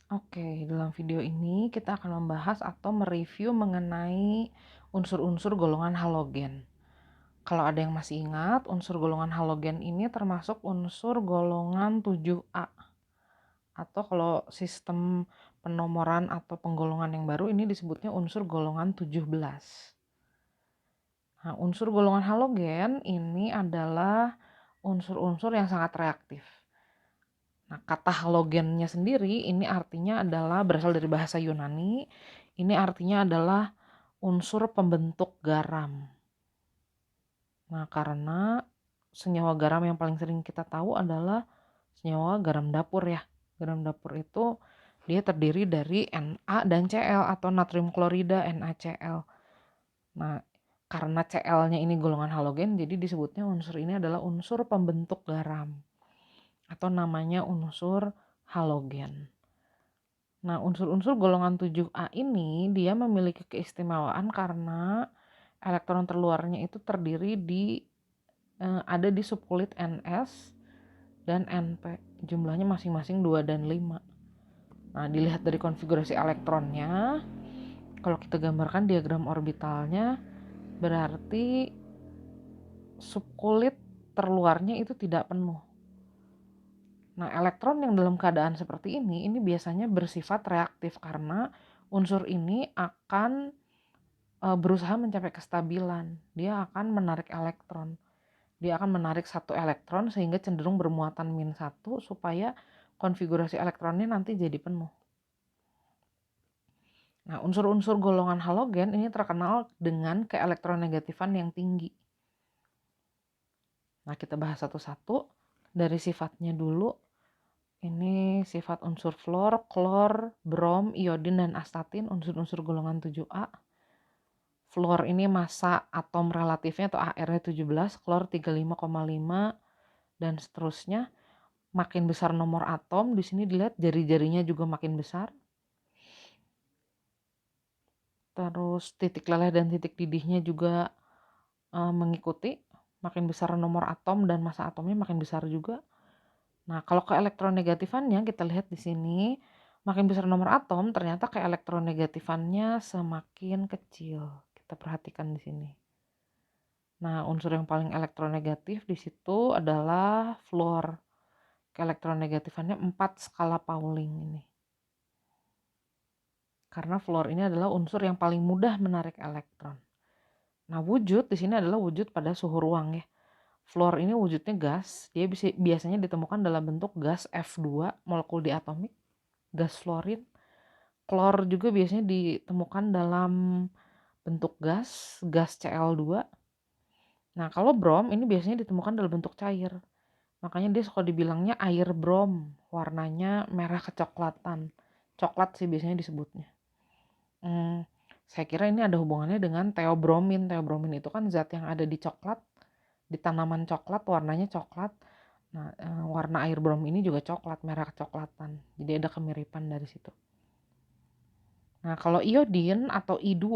Oke, dalam video ini kita akan membahas atau mereview mengenai unsur-unsur golongan halogen. Kalau ada yang masih ingat, unsur golongan halogen ini termasuk unsur golongan 7A. Atau kalau sistem penomoran atau penggolongan yang baru ini disebutnya unsur golongan 17. Nah, unsur golongan halogen ini adalah unsur-unsur yang sangat reaktif. Nah, kata halogennya sendiri ini artinya adalah berasal dari bahasa Yunani. Ini artinya adalah unsur pembentuk garam. Nah, karena senyawa garam yang paling sering kita tahu adalah senyawa garam dapur ya. Garam dapur itu dia terdiri dari Na dan Cl atau natrium klorida NaCl. Nah, karena Cl-nya ini golongan halogen, jadi disebutnya unsur ini adalah unsur pembentuk garam atau namanya unsur halogen. Nah, unsur-unsur golongan 7A ini dia memiliki keistimewaan karena elektron terluarnya itu terdiri ada di subkulit Ns dan Np. Jumlahnya masing-masing 2 dan 5. Nah, dilihat dari konfigurasi elektronnya, kalau kita gambarkan diagram orbitalnya, berarti subkulit terluarnya itu tidak penuh. Nah, elektron yang dalam keadaan seperti ini biasanya bersifat reaktif karena unsur ini akan berusaha mencapai kestabilan. Dia akan menarik elektron. Dia akan menarik satu elektron sehingga cenderung bermuatan -1 supaya konfigurasi elektronnya nanti jadi penuh. Nah, unsur-unsur golongan halogen ini terkenal dengan keelektronegatifan yang tinggi. Nah, kita bahas satu-satu dari sifatnya dulu. Ini sifat unsur fluor, klor, brom, iodin, dan astatin, unsur-unsur golongan 7A. Fluor ini massa atom relatifnya atau AR-nya 17, klor 35,5, dan seterusnya. Makin besar nomor atom, di sini dilihat jari-jarinya juga makin besar. Terus titik leleh dan titik didihnya juga mengikuti. Makin besar nomor atom dan massa atomnya makin besar juga. Nah, kalau keelektronegatifannya kita lihat di sini, makin besar nomor atom, ternyata keelektronegatifannya semakin kecil. Kita perhatikan di sini. Nah, unsur yang paling elektronegatif di situ adalah fluor. Keelektronegatifannya 4 skala Pauling ini. Karena fluor ini adalah unsur yang paling mudah menarik elektron. Nah, wujud di sini adalah wujud pada suhu ruang ya. Fluor ini wujudnya gas, dia biasanya ditemukan dalam bentuk gas F2 molekul diatomik, gas fluorin. Klor juga biasanya ditemukan dalam bentuk gas Cl2. Nah, kalau brom ini biasanya ditemukan dalam bentuk cair. Makanya dia suka dibilangnya air brom, warnanya merah kecoklatan. Coklat sih biasanya disebutnya. Saya kira ini ada hubungannya dengan theobromin. Theobromin itu kan zat yang ada di coklat, di tanaman coklat, warnanya coklat. Nah, warna air brom ini juga coklat, merah kecoklatan. Jadi ada kemiripan dari situ. Nah, kalau iodin atau I2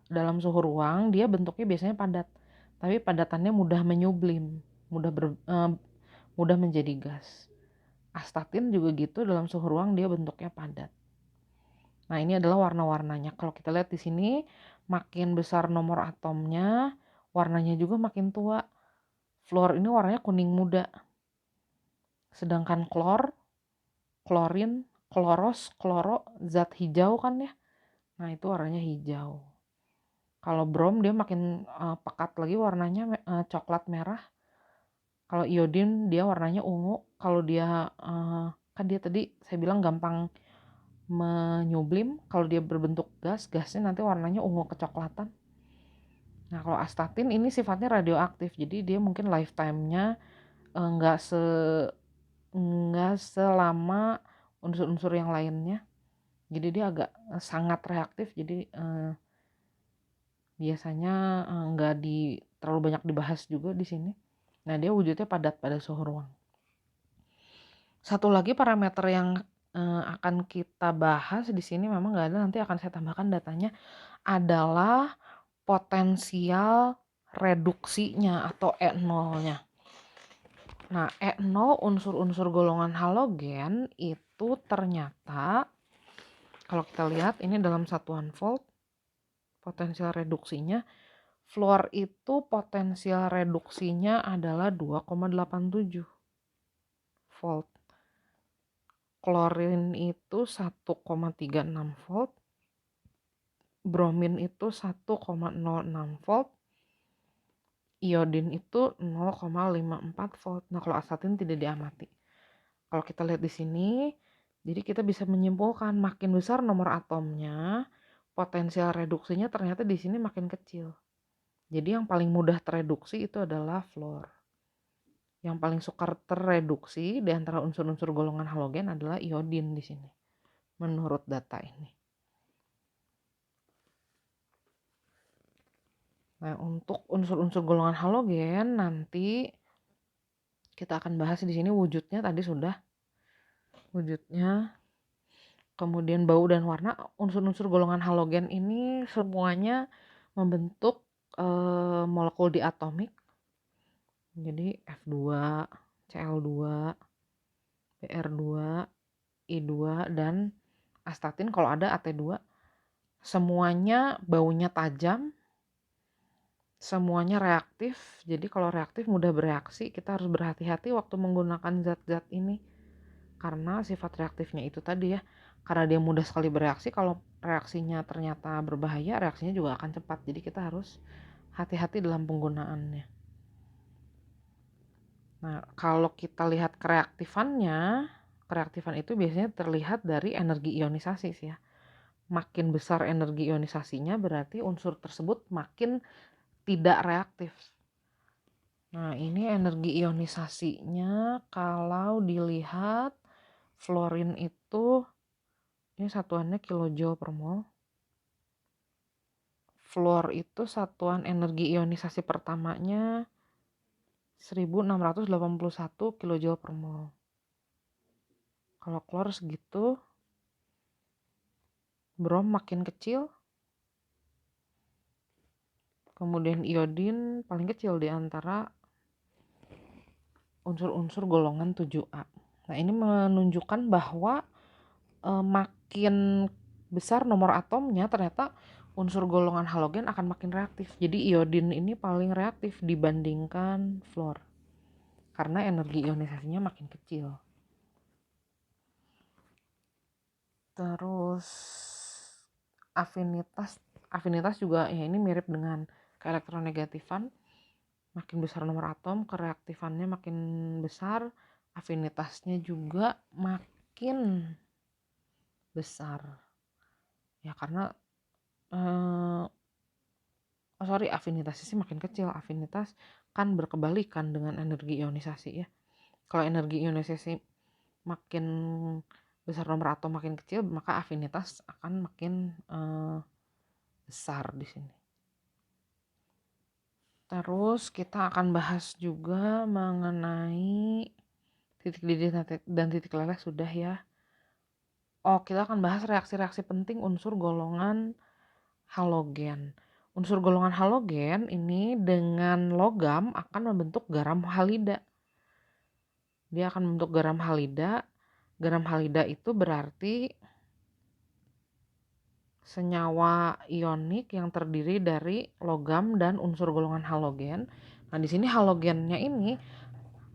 dalam suhu ruang, dia bentuknya biasanya padat. Tapi padatannya mudah menyublim, mudah menjadi gas. Astatin juga gitu, dalam suhu ruang dia bentuknya padat. Nah, ini adalah warna-warnanya. Kalau kita lihat di sini, makin besar nomor atomnya, warnanya juga makin tua. Fluor ini warnanya kuning muda. Sedangkan klor, klorin, kloros, kloro, zat hijau kan ya. Nah, itu warnanya hijau. Kalau brom dia makin pekat lagi warnanya coklat merah. Kalau iodin dia warnanya ungu. Kalau dia kan dia tadi saya bilang gampang menyublim. Kalau dia berbentuk gas, gasnya nanti warnanya ungu kecoklatan. Nah, kalau astatin ini sifatnya radioaktif. Jadi dia mungkin lifetime-nya nggak selama unsur-unsur yang lainnya. Jadi dia agak sangat reaktif. Jadi biasanya nggak terlalu banyak dibahas juga di sini. Nah, dia wujudnya padat pada suhu ruang. Satu lagi parameter yang akan kita bahas di sini memang nggak ada, nanti akan saya tambahkan datanya, adalah potensial reduksinya atau E0-nya. Nah, E0 unsur-unsur golongan halogen itu ternyata Kalau kita lihat ini dalam satuan volt, potensial reduksinya, fluor itu potensial reduksinya adalah 2,87 volt. Klorin itu 1,36 volt. Bromin itu 1,06 volt. Iodin itu 0,54 volt. Nah, kalau astatin tidak diamati. Kalau kita lihat di sini, jadi kita bisa menyimpulkan makin besar nomor atomnya, potensial reduksinya ternyata di sini makin kecil. Jadi yang paling mudah tereduksi itu adalah fluor. Yang paling sukar tereduksi di antara unsur-unsur golongan halogen adalah iodin di sini, menurut data ini. Nah, untuk unsur-unsur golongan halogen nanti kita akan bahas di sini wujudnya tadi sudah. Wujudnya, kemudian bau dan warna. Unsur-unsur golongan halogen ini semuanya membentuk molekul diatomik. Jadi F2, Cl2, Br2, I2 dan astatin kalau ada At2. Semuanya baunya tajam, semuanya reaktif. Jadi kalau reaktif mudah bereaksi, kita harus berhati-hati waktu menggunakan zat-zat ini. Karena sifat reaktifnya itu tadi ya, karena dia mudah sekali bereaksi, kalau reaksinya ternyata berbahaya, reaksinya juga akan cepat. Jadi kita harus hati-hati dalam penggunaannya. Nah, kalau kita lihat kereaktifan itu biasanya terlihat dari energi ionisasi sih ya. Makin besar energi ionisasinya berarti unsur tersebut makin tidak reaktif. Nah, ini energi ionisasinya kalau dilihat fluorin itu, ini satuannya kilojoule per mol. Fluor itu satuan energi ionisasi pertamanya 1681 kilojoule per mol. Kalau klor segitu, brom makin kecil, kemudian iodin paling kecil di antara unsur-unsur golongan 7A. Nah, ini menunjukkan bahwa makin besar nomor atomnya ternyata unsur golongan halogen akan makin reaktif. Jadi iodin ini paling reaktif dibandingkan fluor karena energi ionisasinya makin kecil. Terus afinitas juga ya, ini mirip dengan keelektronegatifan. Makin besar nomor atom, kereaktifannya makin besar, afinitasnya juga makin besar. Ya karena afinitasnya sih makin kecil. Afinitas kan berkebalikan dengan energi ionisasi ya. Kalau energi ionisasi makin besar nomor atom makin kecil, maka afinitas akan makin besar di sini. Terus kita akan bahas juga mengenai titik didih dan titik leleh sudah ya. Kita akan bahas reaksi-reaksi penting unsur golongan halogen. Unsur golongan halogen ini dengan logam akan membentuk garam halida. Dia akan membentuk garam halida. Garam halida itu berarti senyawa ionik yang terdiri dari logam dan unsur golongan halogen. Nah, di sini halogennya ini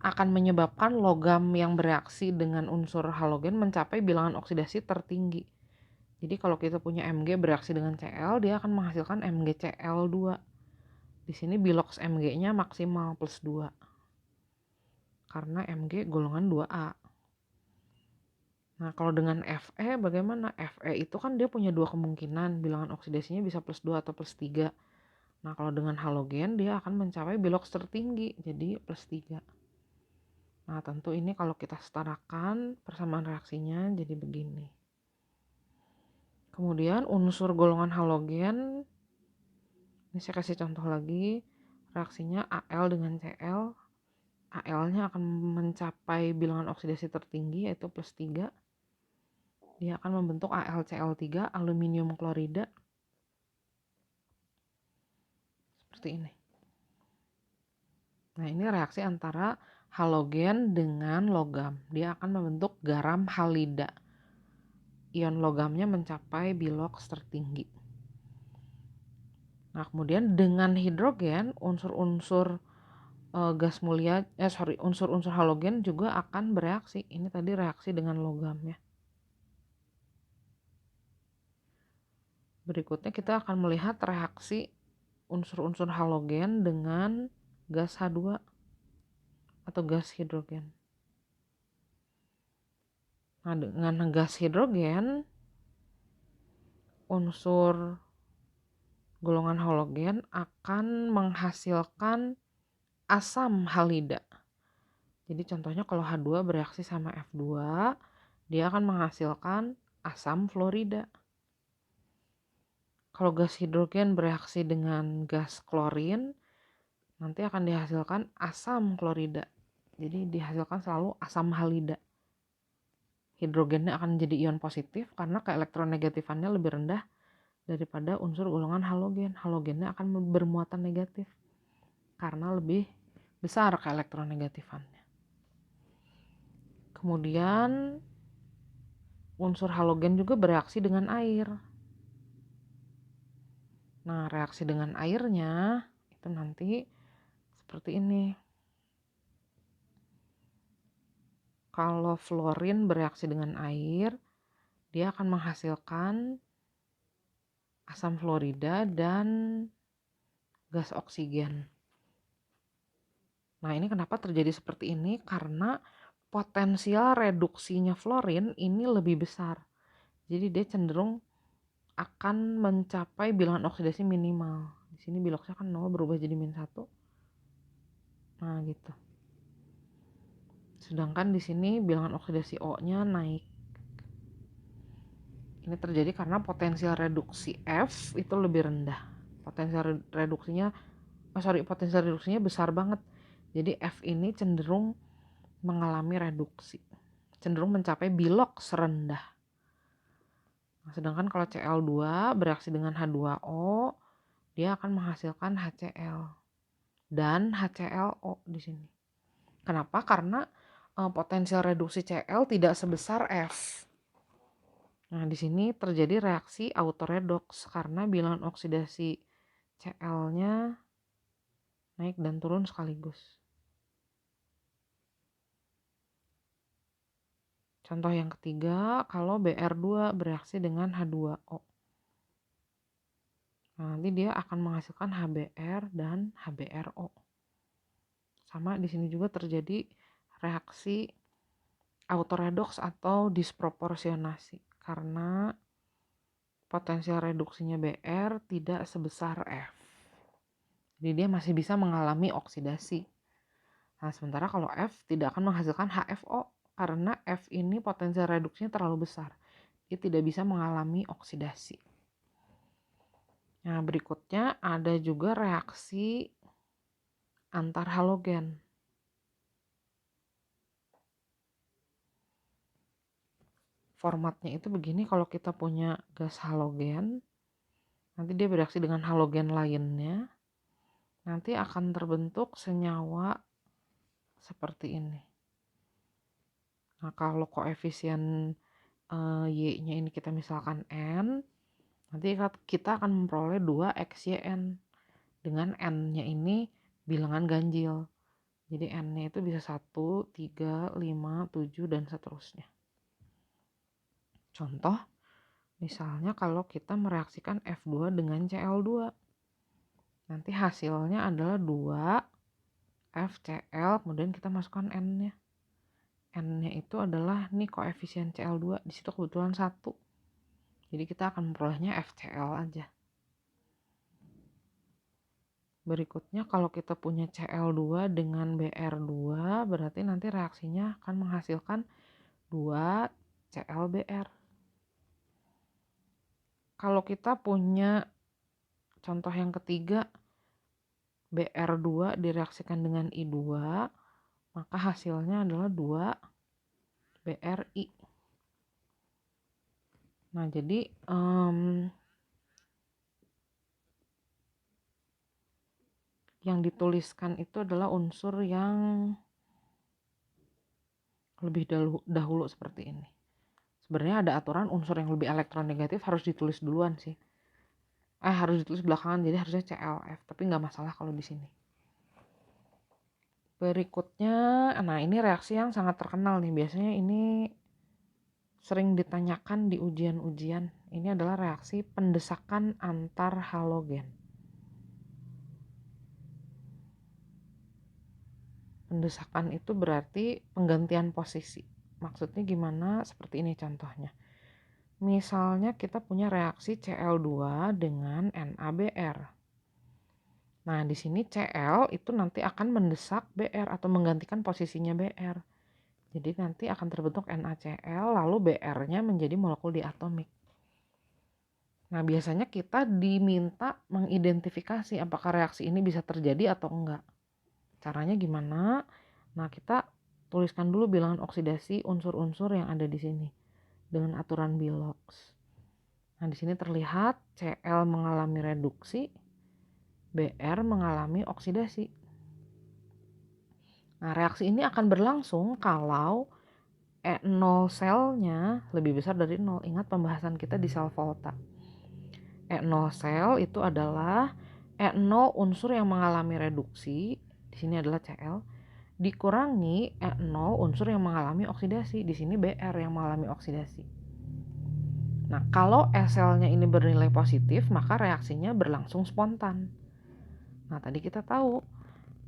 akan menyebabkan logam yang bereaksi dengan unsur halogen mencapai bilangan oksidasi tertinggi. Jadi kalau kita punya Mg bereaksi dengan Cl, dia akan menghasilkan MgCl2. Di sini bilox Mg-nya maksimal plus 2. Karena Mg golongan 2A. Nah, kalau dengan Fe bagaimana? Fe itu kan dia punya dua kemungkinan, bilangan oksidasinya bisa plus 2 atau plus 3. Nah, kalau dengan halogen dia akan mencapai bilox tertinggi, jadi plus 3. Nah, tentu ini kalau kita setarakan persamaan reaksinya jadi begini. Kemudian unsur golongan halogen, ini saya kasih contoh lagi, reaksinya Al dengan Cl. Al-nya akan mencapai bilangan oksidasi tertinggi yaitu plus 3. Dia akan membentuk AlCl3, aluminium klorida. Seperti ini. Nah, ini reaksi antara halogen dengan logam. Dia akan membentuk garam halida. ion logamnya mencapai Bilox tertinggi. Nah, kemudian dengan hidrogen, unsur-unsur unsur-unsur halogen juga akan bereaksi. Ini tadi reaksi dengan logam ya. Berikutnya kita akan melihat reaksi unsur-unsur halogen dengan gas H2 atau gas hidrogen. Nah, dengan gas hidrogen, unsur golongan halogen akan menghasilkan asam halida. Jadi contohnya kalau H2 bereaksi sama F2, dia akan menghasilkan asam fluorida. Kalau gas hidrogen bereaksi dengan gas klorin, nanti akan dihasilkan asam klorida. Jadi dihasilkan selalu asam halida. Hidrogennya akan jadi ion positif karena keelektronegatifannya lebih rendah daripada unsur golongan halogen. Halogennya akan bermuatan negatif karena lebih besar keelektronegatifannya. Kemudian unsur halogen juga bereaksi dengan air. Nah, reaksi dengan airnya itu nanti seperti ini. Kalau fluorin bereaksi dengan air, dia akan menghasilkan asam fluorida dan gas oksigen. Nah, ini kenapa terjadi seperti ini? Karena potensial reduksinya fluorin ini lebih besar. Jadi dia cenderung akan mencapai bilangan oksidasi minimal. Di sini biloxnya kan 0 berubah jadi -1. Nah, gitu. Sedangkan di sini bilangan oksidasi O-nya naik. Ini terjadi karena potensial reduksi F itu lebih rendah. Potensial reduksinya besar banget. Jadi F ini cenderung mengalami reduksi. Cenderung mencapai Bilox rendah. Nah, sedangkan kalau Cl2 bereaksi dengan H2O, dia akan menghasilkan HCl dan HClO di sini. Kenapa? Karena potensial reduksi Cl tidak sebesar F. Nah, di sini terjadi reaksi autoredox karena bilangan oksidasi Cl-nya naik dan turun sekaligus. Contoh yang ketiga, kalau Br2 bereaksi dengan H2O. Nah, nanti dia akan menghasilkan HBr dan HBrO. Sama di sini juga terjadi reaksi autoredox atau disproporsionasi karena potensial reduksinya Br tidak sebesar F. Jadi dia masih bisa mengalami oksidasi. Nah, sementara kalau F tidak akan menghasilkan HFO karena F ini potensial reduksinya terlalu besar. Dia tidak bisa mengalami oksidasi. Nah, berikutnya ada juga reaksi antar halogen. Formatnya itu begini, kalau kita punya gas halogen, nanti dia bereaksi dengan halogen lainnya, nanti akan terbentuk senyawa seperti ini. Nah, kalau koefisien Y-nya ini kita misalkan N, nanti kita akan memperoleh 2XYN. Dengan N-nya ini bilangan ganjil. Jadi N-nya itu bisa 1, 3, 5, 7, dan seterusnya. Contoh, misalnya kalau kita mereaksikan F2 dengan Cl2. Nanti hasilnya adalah 2 FCl, kemudian kita masukkan N-nya. N-nya itu adalah nih koefisien Cl2, di situ kebetulan 1. Jadi kita akan memperolehnya FCl aja. Berikutnya kalau kita punya Cl2 dengan Br2, berarti nanti reaksinya akan menghasilkan 2 ClBr. Kalau kita punya contoh yang ketiga, Br2 direaksikan dengan I2, maka hasilnya adalah 2 BRI. Nah, jadi yang dituliskan itu adalah unsur yang lebih dahulu seperti ini. Sebenarnya ada aturan unsur yang lebih elektronegatif harus ditulis duluan sih. Harus ditulis belakangan, jadi harusnya CLF, tapi nggak masalah kalau di sini. Berikutnya, nah ini reaksi yang sangat terkenal nih. Biasanya ini sering ditanyakan di ujian-ujian. Ini adalah reaksi pendesakan antar halogen. Pendesakan itu berarti penggantian posisi. Maksudnya gimana? Seperti ini contohnya. Misalnya kita punya reaksi Cl2 dengan NaBr. Nah, di sini Cl itu nanti akan mendesak Br atau menggantikan posisinya Br. Jadi nanti akan terbentuk NaCl lalu Br-nya menjadi molekul diatomik. Nah, biasanya kita diminta mengidentifikasi apakah reaksi ini bisa terjadi atau enggak. Caranya gimana? Nah, kita tuliskan dulu bilangan oksidasi unsur-unsur yang ada di sini dengan aturan Bilox. Nah, di sini terlihat Cl mengalami reduksi, Br mengalami oksidasi. Nah, reaksi ini akan berlangsung kalau E0 selnya lebih besar dari 0. Ingat pembahasan kita di sel volta. E0 sel itu adalah E0 unsur yang mengalami reduksi, di sini adalah Cl, dikurangi E0 unsur yang mengalami oksidasi, di sini Br yang mengalami oksidasi. Nah, kalau E selnya ini bernilai positif, maka reaksinya berlangsung spontan. Nah, tadi kita tahu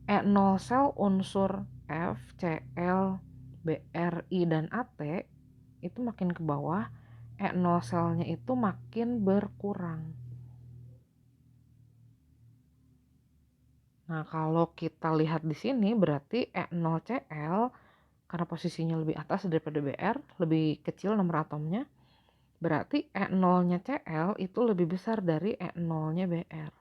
E0 sel unsur F, Cl, Br, I, dan At itu makin ke bawah, E0 selnya itu makin berkurang. Nah, kalau kita lihat di sini berarti E0Cl karena posisinya lebih atas daripada Br, lebih kecil nomor atomnya, berarti E0-nya Cl itu lebih besar dari E0-nya Br.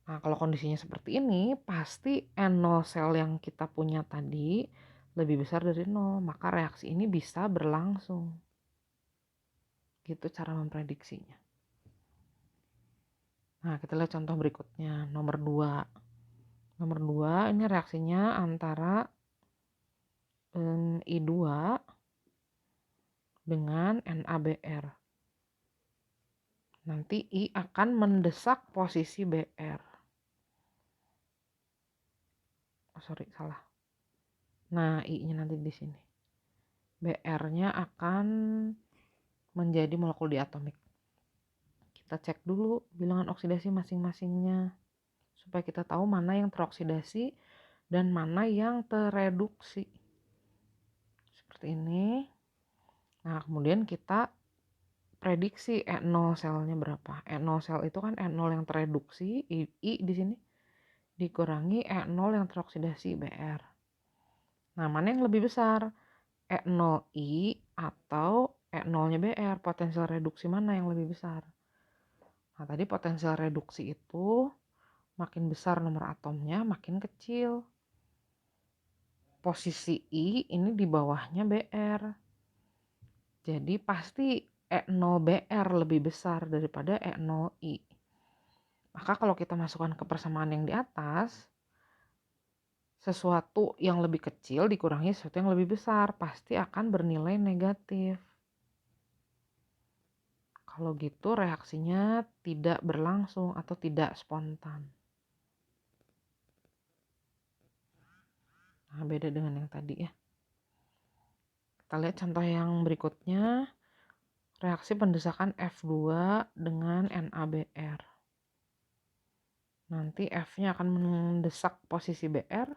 Nah, kalau kondisinya seperti ini, pasti N0 sel yang kita punya tadi lebih besar dari 0, maka reaksi ini bisa berlangsung. Gitu cara memprediksinya. Nah, kita lihat contoh berikutnya, nomor 2. Nomor 2 ini reaksinya antara I2 dengan NaBr. Nanti I akan mendesak posisi Br. Salah. Nah, I-nya nanti di sini. Br-nya akan menjadi molekul diatomik. Kita cek dulu bilangan oksidasi masing-masingnya supaya kita tahu mana yang teroksidasi dan mana yang tereduksi. Seperti ini. Nah, kemudian kita prediksi E0 selnya berapa. E0 sel itu kan E0 yang tereduksi, I di sini, dikurangi E0 yang teroksidasi, Br. Nah, mana yang lebih besar? E0I atau E0-nya Br? Potensial reduksi mana yang lebih besar? Nah, tadi potensial reduksi itu makin besar nomor atomnya, makin kecil. Posisi I ini di bawahnya Br. Jadi pasti E0Br lebih besar daripada E0I. Maka kalau kita masukkan ke persamaan yang di atas, sesuatu yang lebih kecil dikurangi sesuatu yang lebih besar, pasti akan bernilai negatif. Kalau gitu reaksinya tidak berlangsung atau tidak spontan. Nah, beda dengan yang tadi ya. Kita lihat contoh yang berikutnya. Reaksi pendesakan F2 dengan NaBr. Nanti F-nya akan mendesak posisi Br.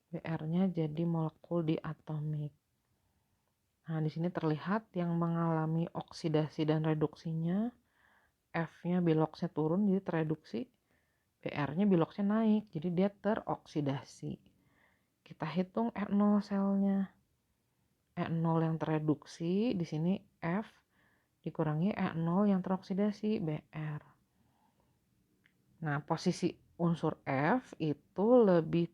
Br-nya jadi molekul diatomik. Nah, di sini terlihat yang mengalami oksidasi dan reduksinya, F-nya Biloxnya turun jadi tereduksi, Br-nya Biloxnya naik jadi dia teroksidasi. Kita hitung E0 selnya. E0 yang tereduksi di sini F dikurangi E0 yang teroksidasi Br. Nah, posisi unsur F itu lebih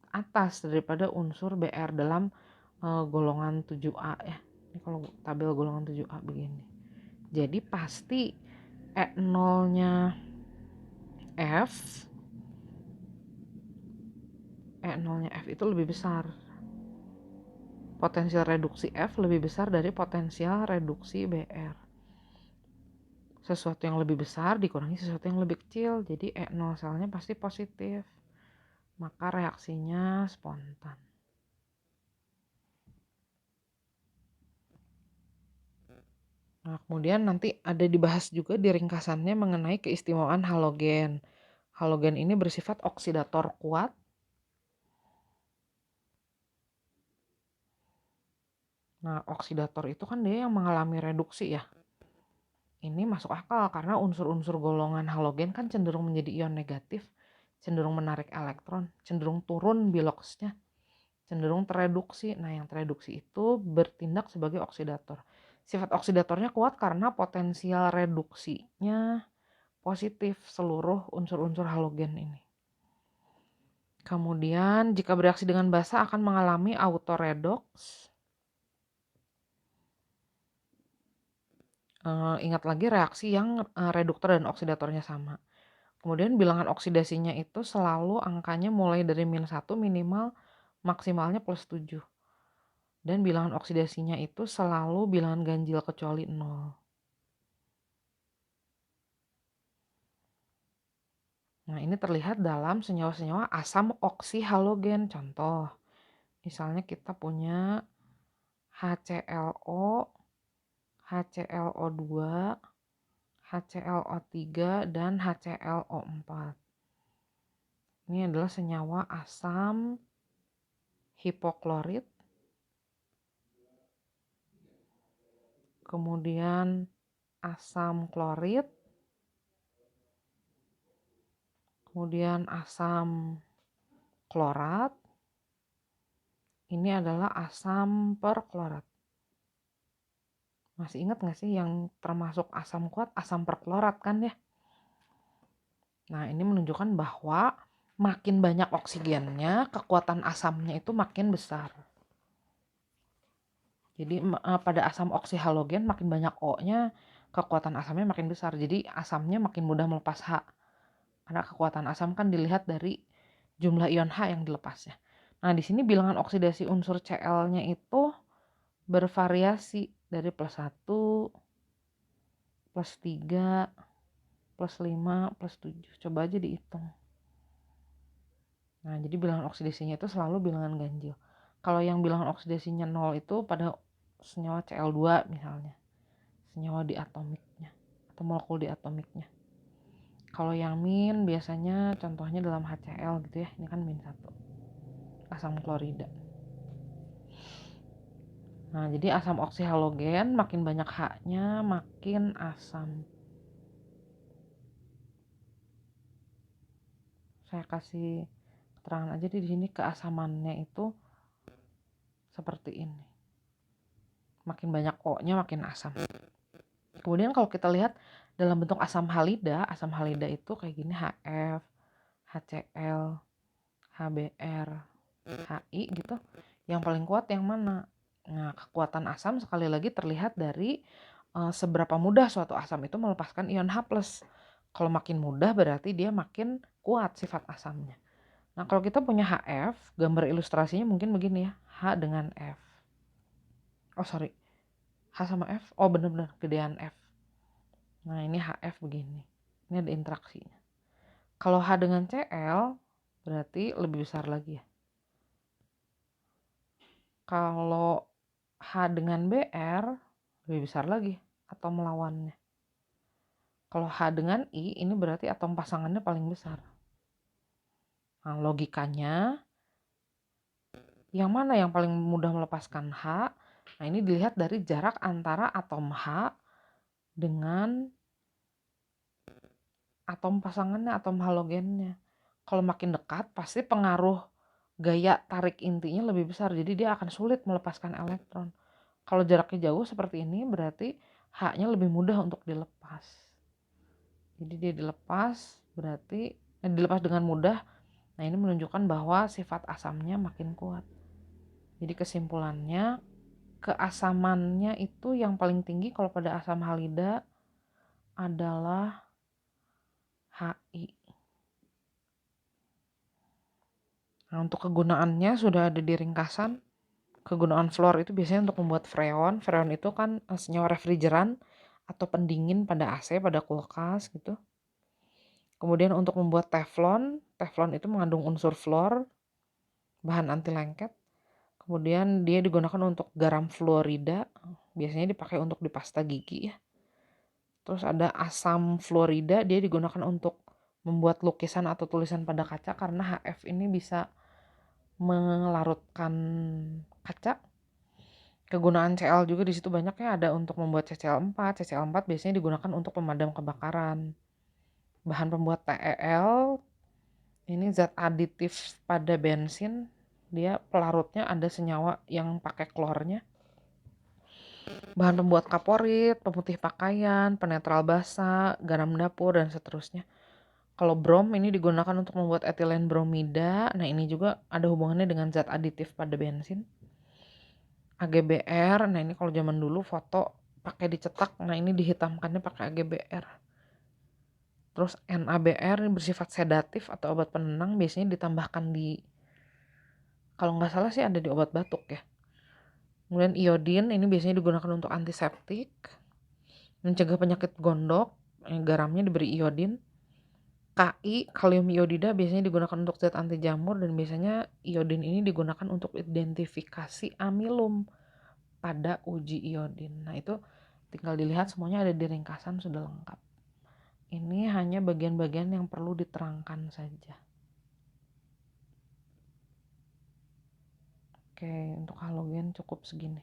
atas daripada unsur Br dalam golongan 7A ya. Ini kalau tabel golongan 7A begini. Jadi pasti E0-nya F E0-nya F itu lebih besar Potensial reduksi F lebih besar dari potensial reduksi Br. Sesuatu yang lebih besar dikurangi sesuatu yang lebih kecil, jadi E0 selnya pasti positif. Maka reaksinya spontan. Nah, kemudian nanti ada dibahas juga di ringkasannya mengenai keistimewaan halogen. Halogen ini bersifat oksidator kuat. Nah, oksidator itu kan dia yang mengalami reduksi ya. Ini masuk akal karena unsur-unsur golongan halogen kan cenderung menjadi ion negatif, cenderung menarik elektron, cenderung turun biloxnya, cenderung tereduksi. Nah, yang tereduksi itu bertindak sebagai oksidator. Sifat oksidatornya kuat karena potensial reduksinya positif seluruh unsur-unsur halogen ini. Kemudian jika bereaksi dengan basa akan mengalami autoredox. Ingat lagi reaksi yang reduktor dan oksidatornya sama. Kemudian bilangan oksidasinya itu selalu angkanya mulai dari -1 minimal maksimalnya +7. Dan bilangan oksidasinya itu selalu bilangan ganjil kecuali 0. Nah, ini terlihat dalam senyawa-senyawa asam oksihalogen. Contoh, misalnya kita punya HClO, HClO2, HClO3, dan HClO4. Ini adalah senyawa asam hipoklorit, kemudian asam klorit, kemudian asam klorat. Ini adalah asam perklorat. Masih ingat nggak sih yang termasuk asam kuat, asam perklorat kan ya? Nah, ini menunjukkan bahwa makin banyak oksigennya, kekuatan asamnya itu makin besar. Jadi pada asam oksihalogen makin banyak O-nya, kekuatan asamnya makin besar. Jadi asamnya makin mudah melepas H. Karena kekuatan asam kan dilihat dari jumlah ion H yang dilepasnya. Nah, di sini bilangan oksidasi unsur Cl-nya itu bervariasi dari +1, +3, +5, +7. Coba aja dihitung. Nah, jadi bilangan oksidasinya itu selalu bilangan ganjil. Kalau yang bilangan oksidasinya 0 itu pada senyawa Cl2 misalnya. Senyawa diatomiknya atau molekul diatomiknya. Kalau yang min biasanya contohnya dalam HCl gitu ya. Ini kan -1. Asam klorida. Nah, jadi asam oksihalogen makin banyak H-nya makin asam. Saya kasih keterangan aja di sini keasamannya itu seperti ini. Makin banyak O-nya makin asam. Kemudian kalau kita lihat dalam bentuk asam halida itu kayak gini HF, HCl, HBr, HI gitu. Yang paling kuat yang mana? Nah, kekuatan asam sekali lagi terlihat dari seberapa mudah suatu asam itu melepaskan ion H+. Kalau makin mudah berarti dia makin kuat sifat asamnya. Nah, kalau kita punya HF, gambar ilustrasinya mungkin begini ya. H dengan F. Oh, sorry. H sama F. Oh, benar-benar gedean F. Nah, ini HF begini. Ini ada interaksinya. Kalau H dengan Cl, berarti lebih besar lagi ya. Kalau H dengan Br, lebih besar lagi atau melawannya. Kalau H dengan I, ini berarti atom pasangannya paling besar. Nah, logikanya, yang mana yang paling mudah melepaskan H? Nah, ini dilihat dari jarak antara atom H dengan atom pasangannya, atom halogennya. Kalau makin dekat, pasti pengaruh gaya tarik intinya lebih besar. Jadi dia akan sulit melepaskan elektron. Kalau jaraknya jauh seperti ini, berarti H-nya lebih mudah untuk dilepas. Jadi dia dilepas, berarti dilepas dengan mudah. Nah, ini menunjukkan bahwa sifat asamnya makin kuat. Jadi kesimpulannya, keasamannya itu yang paling tinggi kalau pada asam halida adalah HI. Nah, untuk kegunaannya sudah ada di ringkasan. Kegunaan fluor itu biasanya untuk membuat freon. Freon itu kan senyawa refrigeran atau pendingin pada AC, pada kulkas gitu. Kemudian untuk membuat teflon, teflon itu mengandung unsur fluor, bahan anti lengket. Kemudian dia digunakan untuk garam fluorida, biasanya dipakai untuk di pasta gigi ya. Terus ada asam fluorida, dia digunakan untuk membuat lukisan atau tulisan pada kaca karena HF ini bisa melarutkan kaca. Kegunaan Cl juga di situ banyaknya, ada untuk membuat CCl4. CCl4 biasanya digunakan untuk pemadam kebakaran. Bahan pembuat TEL ini zat aditif pada bensin, dia pelarutnya ada senyawa yang pakai klornya. Bahan pembuat kaporit, pemutih pakaian, penetral basa, garam dapur, dan seterusnya. Kalau brom ini digunakan untuk membuat etilen bromida. Nah ini juga ada hubungannya dengan zat aditif pada bensin. AGBR, nah ini kalau zaman dulu foto pakai dicetak, nah ini dihitamkannya pakai AGBR. Terus NABR ini bersifat sedatif atau obat penenang, biasanya ditambahkan di, kalau nggak salah sih ada di obat batuk ya. Kemudian iodin ini biasanya digunakan untuk antiseptik, mencegah penyakit gondok, garamnya diberi iodin. Ki, kalium iodida, biasanya digunakan untuk zat anti jamur, dan biasanya iodin ini digunakan untuk identifikasi amilum pada uji iodin. Nah itu tinggal dilihat, semuanya ada di ringkasan, sudah lengkap. Ini hanya bagian-bagian yang perlu diterangkan saja. Oke, untuk halogen cukup segini.